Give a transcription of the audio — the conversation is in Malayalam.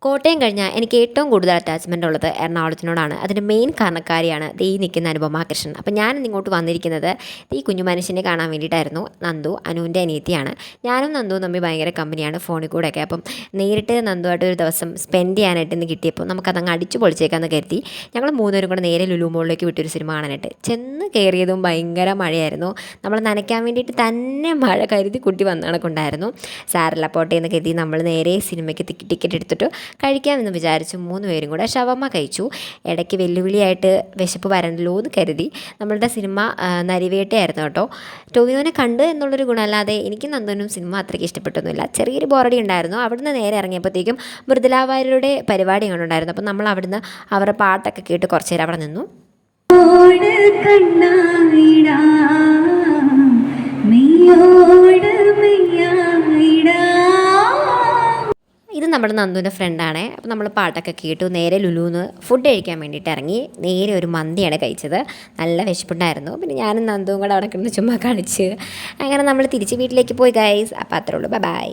കോട്ടയം കഴിഞ്ഞാൽ എനിക്ക് ഏറ്റവും കൂടുതൽ അറ്റാച്ച്മെൻ്റ് ഉള്ളത് എറണാകുളത്തിനോടാണ്. അതിൻ്റെ മെയിൻ കാരണക്കാരിയാണ് ദേ ഈ നിൽക്കുന്ന അനുപമ കൃഷ്ണൻ. അപ്പം ഞാനിന്ന് ഇങ്ങോട്ട് വന്നിരിക്കുന്നത് ഈ കുഞ്ഞു മനുഷ്യനെ കാണാൻ വേണ്ടിയിട്ടായിരുന്നു. നന്ദു അനുവിൻ്റെ അനിയത്തിയാണ്. ഞാനും നന്ദുവും തമ്മിൽ ഭയങ്കര കമ്പനിയാണ് ഫോണിൽ കൂടെയൊക്കെ. അപ്പം നേരിട്ട് നന്ദുവായിട്ട് ഒരു ദിവസം സ്പെൻഡ് ചെയ്യാനായിട്ട് ഇന്ന് കിട്ടിയപ്പോൾ നമുക്കതങ്ങ് അടിച്ചു പൊളിച്ചേക്കാന്ന് കരുതി ഞങ്ങൾ മൂന്നുപേരും കൂടെ നേരെ ലുലു മോളിലേക്ക് വിട്ടൊരു സിനിമ കാണാനായിട്ട് ചെന്ന് കയറിയതും ഭയങ്കര മഴയായിരുന്നു. നമ്മൾ നനയ്ക്കാൻ വേണ്ടിയിട്ട് തന്നെ മഴ കരുതി കുട്ടി വന്ന കണക്കുണ്ടായിരുന്നു. സാരല്ല പോട്ടെ എന്ന് കരുതി നമ്മൾ നേരെ സിനിമയ്ക്ക് ടിക്കറ്റ് എടുത്തിട്ട് കഴിക്കാമെന്ന് വിചാരിച്ചു മൂന്ന് പേരും കൂടെ ഷവർമ്മ കഴിച്ചു. ഇടയ്ക്ക് വെല്ലുവിളിയായിട്ട് വിശപ്പ് വരണ്ടല്ലോ എന്ന് കരുതി നമ്മളുടെ സിനിമ നരിവേട്ടയായിരുന്നു കേട്ടോ. ടോവിനോനെ കണ്ട് എന്നുള്ളൊരു ഗുണമല്ലാതെ എനിക്ക് നന്ദനും സിനിമ അത്രയ്ക്ക് ഇഷ്ടപ്പെട്ടൊന്നുമില്ല. ചെറിയൊരു ബോറടി ഉണ്ടായിരുന്നു. അവിടുന്ന് നേരെ ഇറങ്ങിയപ്പോഴത്തേക്കും മൃദുല വാര്യരുടെ പരിപാടി കണ്ടുണ്ടായിരുന്നു. അപ്പം നമ്മൾ അവിടുന്ന് അവരുടെ പാട്ടൊക്കെ കേട്ട് കുറച്ച് നേരം അവിടെ നിന്നു. ഇത് നമ്മുടെ നന്ദുവിൻ്റെ ഫ്രണ്ടാണ്. അപ്പോൾ നമ്മൾ പാട്ടൊക്കെ കേട്ടു നേരെ ലുലുന്ന് ഫുഡ് കഴിക്കാൻ വേണ്ടിയിട്ട് ഇറങ്ങി. നേരെ ഒരു മന്തിയാണ് കഴിച്ചത്. നല്ല വിശപ്പുണ്ടായിരുന്നു. പിന്നെ ഞാനും നന്ദുവും കൂടെ അവിടെ കിടന്ന് ചുമ്മാ കളിച്ച് അങ്ങനെ നമ്മൾ തിരിച്ച് വീട്ടിലേക്ക് പോയി ഗൈസ്. അപ്പോൾ അത്രേ ഉള്ളൂ. ബൈ.